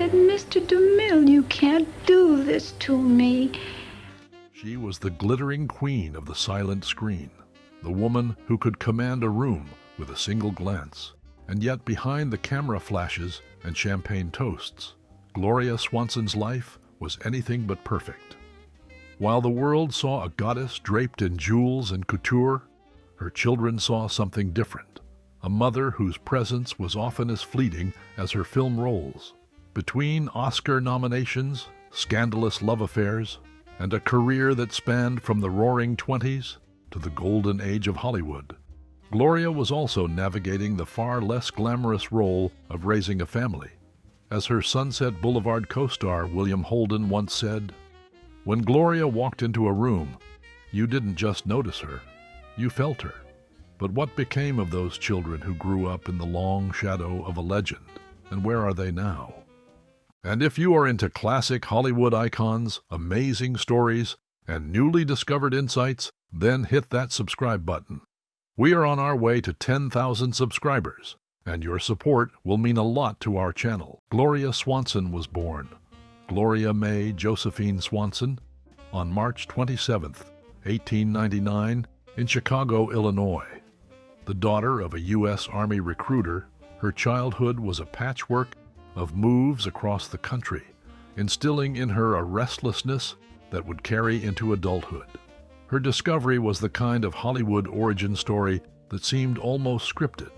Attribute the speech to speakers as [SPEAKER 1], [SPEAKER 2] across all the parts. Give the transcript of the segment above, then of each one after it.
[SPEAKER 1] said, "Mr. DeMille, you can't do this to me."
[SPEAKER 2] She was the glittering queen of the silent screen, the woman who could command a room with a single glance. And yet behind the camera flashes and champagne toasts, Gloria Swanson's life was anything but perfect. While the world saw a goddess draped in jewels and couture, her children saw something different, a mother whose presence was often as fleeting as her film roles. Between Oscar nominations, scandalous love affairs, and a career that spanned from the roaring 20s to the golden age of Hollywood, Gloria was also navigating the far less glamorous role of raising a family. As her Sunset Boulevard co-star William Holden once said, "When Gloria walked into a room, you didn't just notice her, you felt her." But what became of those children who grew up in the long shadow of a legend, and where are they now? And if you are into classic Hollywood icons, amazing stories, and newly discovered insights, then hit that subscribe button. We are on our way to 10,000 subscribers, and your support will mean a lot to our channel. Gloria Swanson was born, Gloria May Josephine Swanson, on March 27, 1899, in Chicago, Illinois. The daughter of a U.S. Army recruiter, her childhood was a patchwork of moves across the country, instilling in her a restlessness that would carry into adulthood. Her discovery was the kind of Hollywood origin story that seemed almost scripted.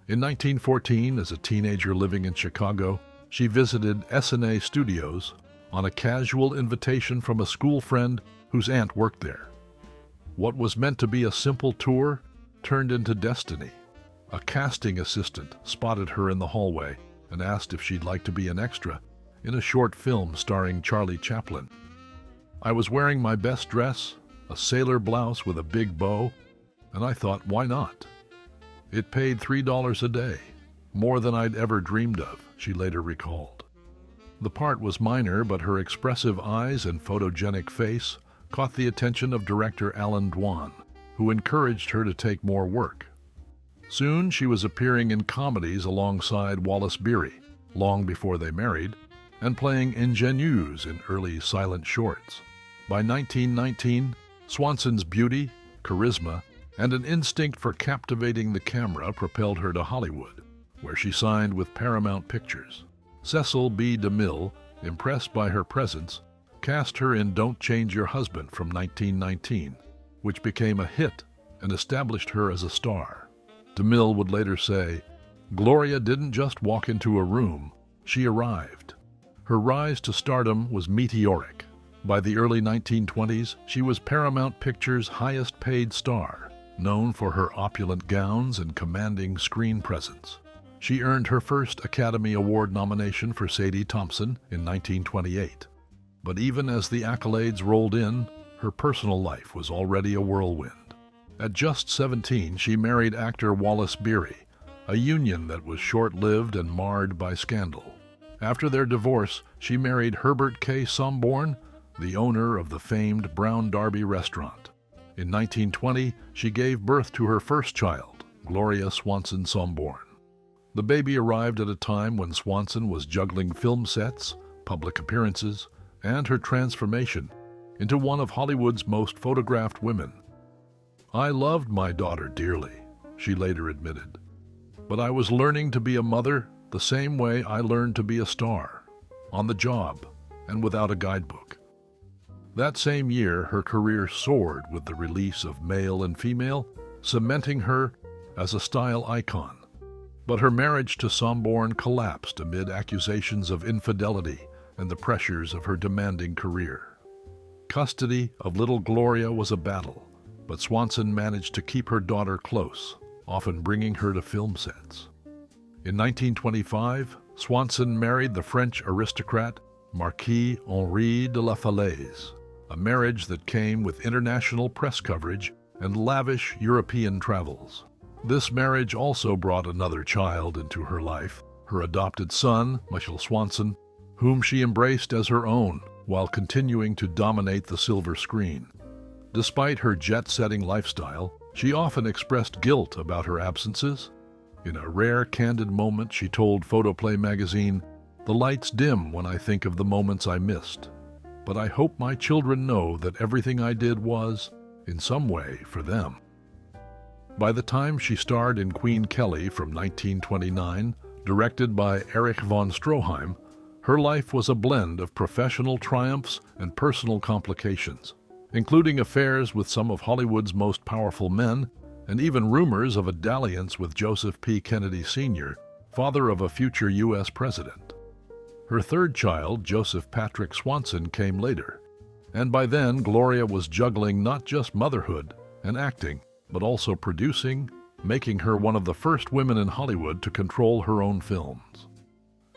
[SPEAKER 2] In 1914, as a teenager living in Chicago, she visited Essanay Studios on a casual invitation from a school friend whose aunt worked there. What was meant to be a simple tour turned into destiny. A casting assistant spotted her in the hallway and asked if she'd like to be an extra in a short film starring Charlie Chaplin. I was wearing my best dress, a sailor blouse with a big bow, and I thought, why not? It paid $3 a day, more than I'd ever dreamed of, she later recalled. The part was minor, but her expressive eyes and photogenic face caught the attention of director Alan Dwan, who encouraged her to take more work. Soon she was appearing in comedies alongside Wallace Beery, long before they married, and playing ingenues in early silent shorts. By 1919, Swanson's beauty, charisma, and an instinct for captivating the camera propelled her to Hollywood, where she signed with Paramount Pictures. Cecil B. DeMille, impressed by her presence, cast her in Don't Change Your Husband from 1919, which became a hit and established her as a star. DeMille would later say, "Gloria didn't just walk into a room, she arrived." Her rise to stardom was meteoric. By the early 1920s, she was Paramount Pictures' highest-paid star, known for her opulent gowns and commanding screen presence. She earned her first Academy Award nomination for Sadie Thompson in 1928. But even as the accolades rolled in, her personal life was already a whirlwind. At just 17, she married actor Wallace Beery, a union that was short-lived and marred by scandal. After their divorce, she married Herbert K. Somborn, the owner of the famed Brown Derby restaurant. In 1920, she gave birth to her first child, Gloria Swanson Somborn. The baby arrived at a time when Swanson was juggling film sets, public appearances, and her transformation into one of Hollywood's most photographed women. "I loved my daughter dearly," she later admitted, "but I was learning to be a mother the same way I learned to be a star, on the job and without a guidebook." That same year, her career soared with the release of Male and Female, cementing her as a style icon. But her marriage to Somborn collapsed amid accusations of infidelity and the pressures of her demanding career. Custody of little Gloria was a battle, but Swanson managed to keep her daughter close, often bringing her to film sets. In 1925, Swanson married the French aristocrat Marquis Henri de la Falaise, a marriage that came with international press coverage and lavish European travels. This marriage also brought another child into her life, her adopted son, Michel Swanson, whom she embraced as her own while continuing to dominate the silver screen. Despite her jet-setting lifestyle, she often expressed guilt about her absences. In a rare, candid moment, she told Photoplay magazine, The lights dim when I think of the moments I missed, but I hope my children know that everything I did was, in some way, for them. By the time she starred in Queen Kelly from 1929, directed by Erich von Stroheim, her life was a blend of professional triumphs and personal complications, including affairs with some of Hollywood's most powerful men and even rumors of a dalliance with Joseph P. Kennedy Sr., father of a future U.S. president. Her third child, Joseph Patrick Swanson, came later, and by then Gloria was juggling not just motherhood and acting, but also producing, making her one of the first women in Hollywood to control her own films.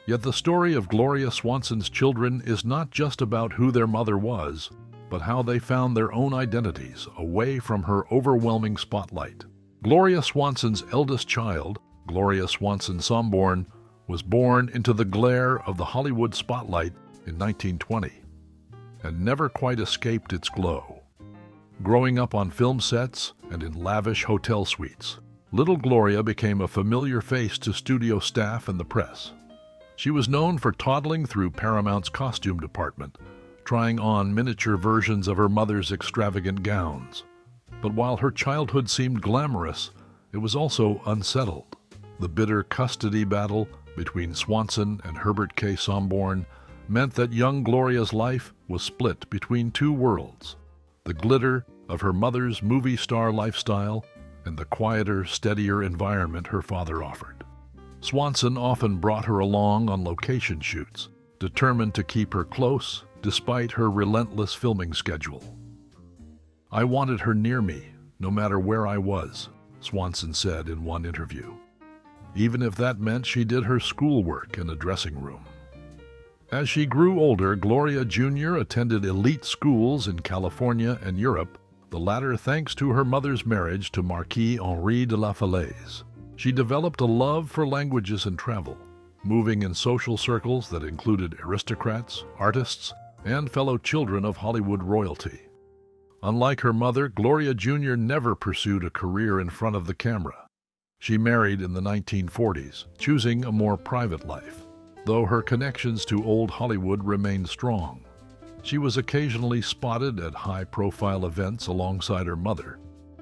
[SPEAKER 2] Yet the story of Gloria Swanson's children is not just about who their mother was, but how they found their own identities away from her overwhelming spotlight. Gloria Swanson's eldest child, Gloria Swanson Somborn, was born into the glare of the Hollywood spotlight in 1920 and never quite escaped its glow. Growing up on film sets and in lavish hotel suites, little Gloria became a familiar face to studio staff and the press. She was known for toddling through Paramount's costume department, trying on miniature versions of her mother's extravagant gowns. But while her childhood seemed glamorous, it was also unsettled. The bitter custody battle between Swanson and Herbert K. Somborn meant that young Gloria's life was split between two worlds: the glitter of her mother's movie star lifestyle and the quieter, steadier environment her father offered. Swanson often brought her along on location shoots, determined to keep her close despite her relentless filming schedule. "I wanted her near me, no matter where I was," Swanson said in one interview, even if that meant she did her schoolwork in a dressing room. As she grew older, Gloria Jr. attended elite schools in California and Europe, the latter thanks to her mother's marriage to Marquis Henri de la Falaise. She developed a love for languages and travel, moving in social circles that included aristocrats, artists, and fellow children of Hollywood royalty. Unlike her mother, Gloria Jr. never pursued a career in front of the camera. She married in the 1940s, choosing a more private life, though her connections to old Hollywood remained strong. She was occasionally spotted at high-profile events alongside her mother,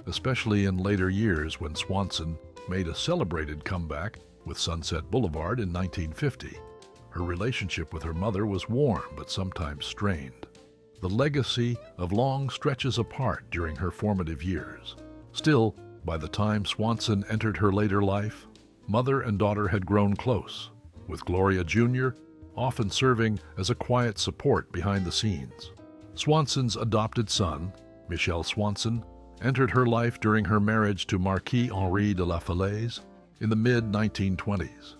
[SPEAKER 2] especially in later years when Swanson made a celebrated comeback with Sunset Boulevard in 1950. Her relationship with her mother was warm but sometimes strained, the legacy of long stretches apart during her formative years. Still, by the time Swanson entered her later life, mother and daughter had grown close, with Gloria Jr. often serving as a quiet support behind the scenes. Swanson's adopted son, Michel Swanson, entered her life during her marriage to Marquis Henri de la Falaise in the mid-1920s.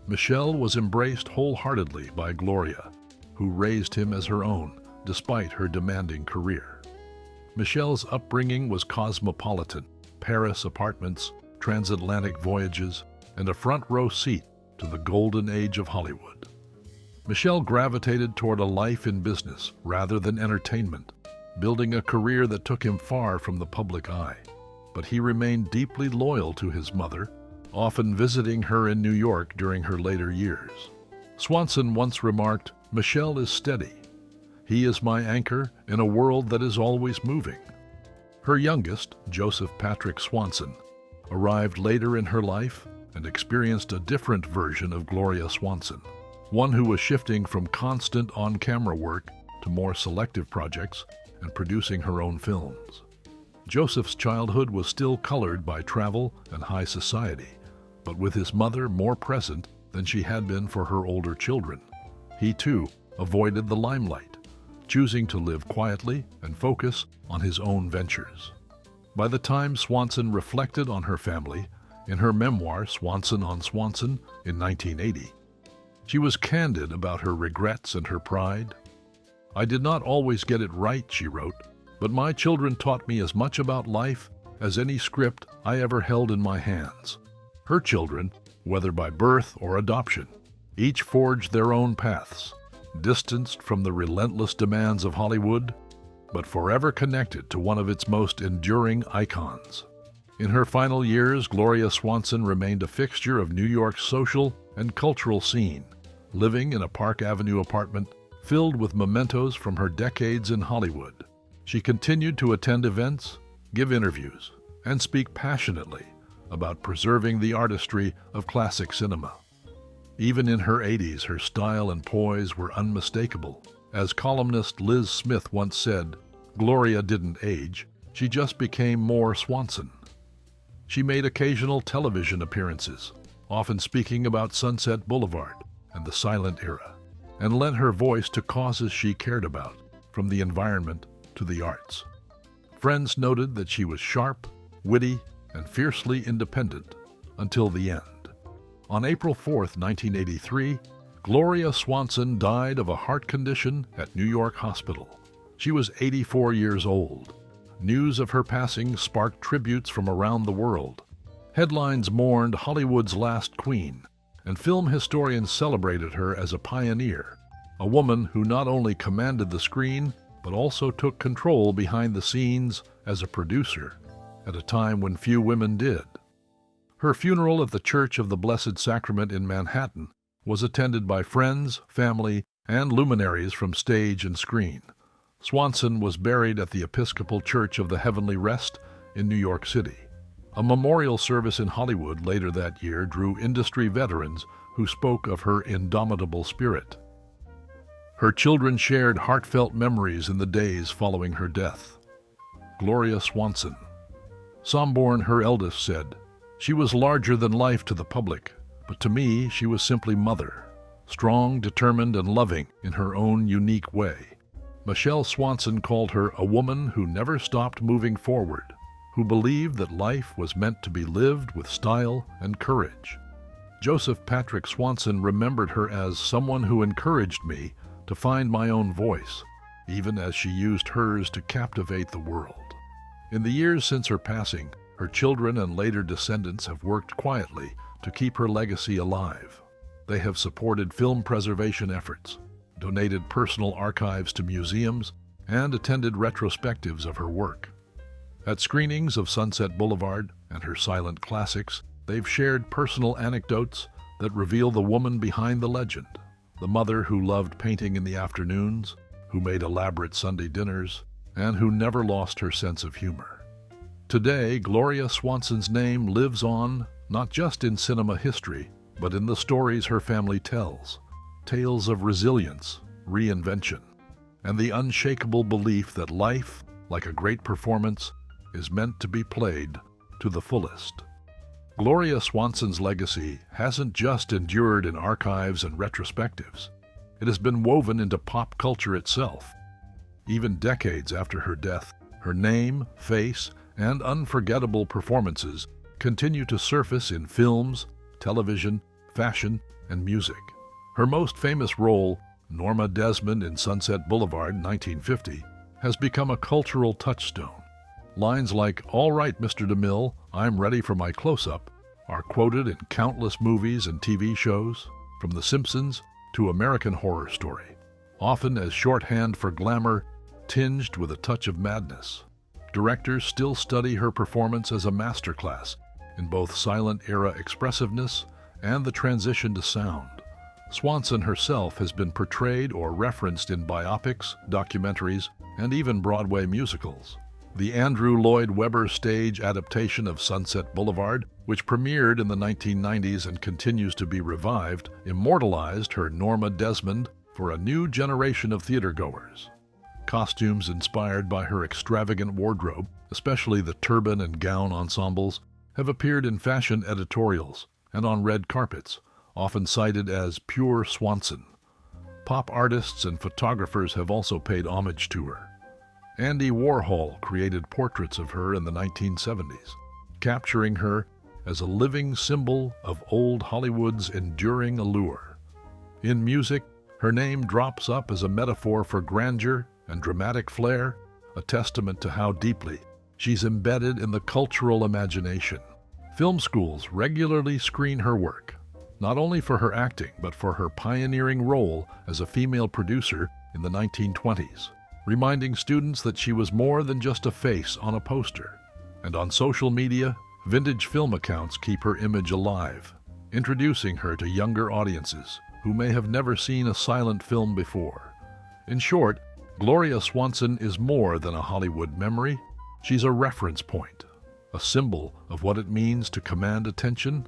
[SPEAKER 2] Michel was embraced wholeheartedly by Gloria, who raised him as her own despite her demanding career. Michel's upbringing was cosmopolitan: Paris apartments, transatlantic voyages, and a front-row seat to the golden age of Hollywood. Michel gravitated toward a life in business rather than entertainment, building a career that took him far from the public eye. But he remained deeply loyal to his mother, often visiting her in New York during her later years. Swanson once remarked, "Michel is steady. He is my anchor in a world that is always moving." Her youngest, Joseph Patrick Swanson, arrived later in her life and experienced a different version of Gloria Swanson, one who was shifting from constant on-camera work to more selective projects and producing her own films. Joseph's childhood was still colored by travel and high society, but with his mother more present than she had been for her older children. He, too, avoided the limelight, choosing to live quietly and focus on his own ventures. By the time Swanson reflected on her family, in her memoir Swanson on Swanson in 1980, she was candid about her regrets and her pride. "I did not always get it right," she wrote, "but my children taught me as much about life as any script I ever held in my hands." Her children, whether by birth or adoption, each forged their own paths, distanced from the relentless demands of Hollywood, but forever connected to one of its most enduring icons. In her final years, Gloria Swanson remained a fixture of New York's social and cultural scene, living in a Park Avenue apartment filled with mementos from her decades in Hollywood. She continued to attend events, give interviews, and speak passionately about preserving the artistry of classic cinema. Even in her 80s, her style and poise were unmistakable. As columnist Liz Smith once said, Gloria didn't age, she just became more Swanson. She made occasional television appearances, often speaking about Sunset Boulevard and the silent era, and lent her voice to causes she cared about, from the environment to the arts. Friends noted that she was sharp, witty, and fiercely independent until the end. On April 4, 1983, Gloria Swanson died of a heart condition at New York Hospital. She was 84 years old. News of her passing sparked tributes from around the world. Headlines mourned Hollywood's last queen, and film historians celebrated her as a pioneer, a woman who not only commanded the screen, but also took control behind the scenes as a producer, at a time when few women did. Her funeral at the Church of the Blessed Sacrament in Manhattan was attended by friends, family, and luminaries from stage and screen. Swanson was buried at the Episcopal Church of the Heavenly Rest in New York City. A memorial service in Hollywood later that year drew industry veterans who spoke of her indomitable spirit. Her children shared heartfelt memories in the days following her death. Gloria Swanson Somborn, her eldest, said, "She was larger than life to the public, but to me she was simply mother, strong, determined, and loving in her own unique way." Michel Swanson called her a woman who never stopped moving forward, who believed that life was meant to be lived with style and courage. Joseph Patrick Swanson remembered her as someone who encouraged me to find my own voice, even as she used hers to captivate the world. In the years since her passing, her children and later descendants have worked quietly to keep her legacy alive. They have supported film preservation efforts, donated personal archives to museums, and attended retrospectives of her work. At screenings of Sunset Boulevard and her silent classics, they've shared personal anecdotes that reveal the woman behind the legend, the mother who loved painting in the afternoons, who made elaborate Sunday dinners, and who never lost her sense of humor. Today, Gloria Swanson's name lives on not just in cinema history, but in the stories her family tells, tales of resilience, reinvention, and the unshakable belief that life, like a great performance, is meant to be played to the fullest. Gloria Swanson's legacy hasn't just endured in archives and retrospectives. It has been woven into pop culture itself. Even decades after her death, her name, face, and unforgettable performances continue to surface in films, television, fashion, and music. Her most famous role, Norma Desmond in Sunset Boulevard, 1950, has become a cultural touchstone. Lines like, "All right, Mr. DeMille, I'm ready for my close-up," are quoted in countless movies and TV shows, from The Simpsons to American Horror Story, often as shorthand for glamour tinged with a touch of madness. Directors still study her performance as a masterclass in both silent-era expressiveness and the transition to sound. Swanson herself has been portrayed or referenced in biopics, documentaries, and even Broadway musicals. The Andrew Lloyd Webber stage adaptation of Sunset Boulevard, which premiered in the 1990s and continues to be revived, immortalized her Norma Desmond for a new generation of theatergoers. Costumes inspired by her extravagant wardrobe, especially the turban and gown ensembles, have appeared in fashion editorials and on red carpets, often cited as pure Swanson. Pop artists and photographers have also paid homage to her. Andy Warhol created portraits of her in the 1970s, capturing her as a living symbol of old Hollywood's enduring allure. In music, her name drops up as a metaphor for grandeur and dramatic flair, a testament to how deeply she's embedded in the cultural imagination. Film schools regularly screen her work, not only for her acting, but for her pioneering role as a female producer in the 1920s, reminding students that she was more than just a face on a poster. And on social media, vintage film accounts keep her image alive, introducing her to younger audiences who may have never seen a silent film before. In short, Gloria Swanson is more than a Hollywood memory. She's a reference point, a symbol of what it means to command attention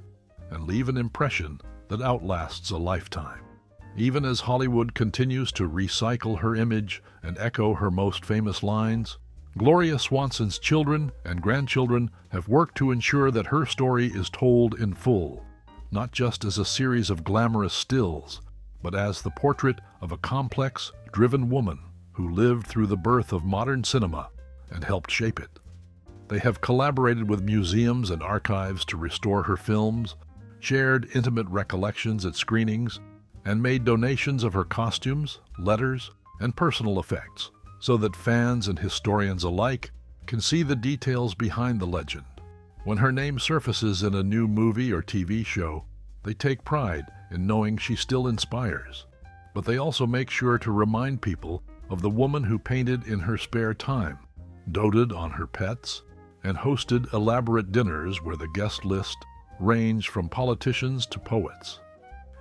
[SPEAKER 2] and leave an impression that outlasts a lifetime. Even as Hollywood continues to recycle her image and echo her most famous lines, Gloria Swanson's children and grandchildren have worked to ensure that her story is told in full, not just as a series of glamorous stills, but as the portrait of a complex, driven woman who lived through the birth of modern cinema and helped shape it. They have collaborated with museums and archives to restore her films, shared intimate recollections at screenings, and made donations of her costumes, letters, and personal effects, so that fans and historians alike can see the details behind the legend. When her name surfaces in a new movie or TV show, they take pride in knowing she still inspires. But they also make sure to remind people of the woman who painted in her spare time, doted on her pets, and hosted elaborate dinners where the guest list ranged from politicians to poets.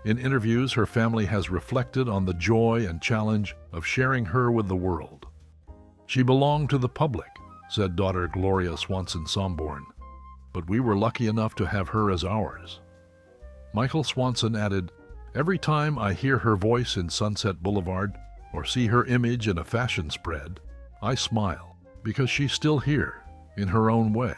[SPEAKER 2] In interviews, her family has reflected on the joy and challenge of sharing her with the world. "She belonged to the public," said daughter Gloria Swanson Somborn, "but we were lucky enough to have her as ours." Michel Swanson added, "Every time I hear her voice in Sunset Boulevard or see her image in a fashion spread, I smile, because she's still here, in her own way."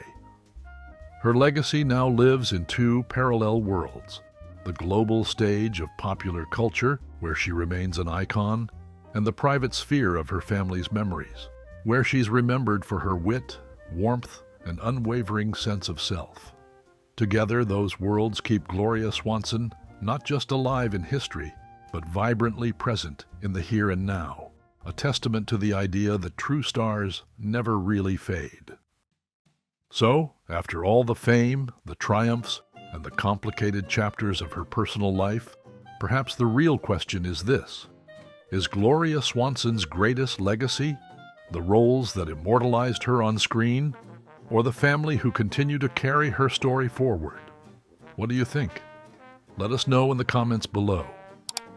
[SPEAKER 2] Her legacy now lives in two parallel worlds: the global stage of popular culture, where she remains an icon, and the private sphere of her family's memories, where she's remembered for her wit, warmth, and unwavering sense of self. Together, those worlds keep Gloria Swanson not just alive in history, but vibrantly present in the here and now, a testament to the idea that true stars never really fade. So, after all the fame, the triumphs, and the complicated chapters of her personal life, perhaps the real question is this: is Gloria Swanson's greatest legacy the roles that immortalized her on screen, or the family who continue to carry her story forward? What do you think? Let us know in the comments below.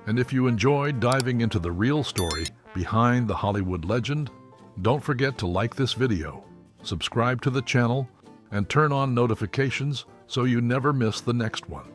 [SPEAKER 2] And if you enjoyed diving into the real story behind the Hollywood legend, don't forget to like this video, subscribe to the channel, and turn on notifications so you never miss the next one.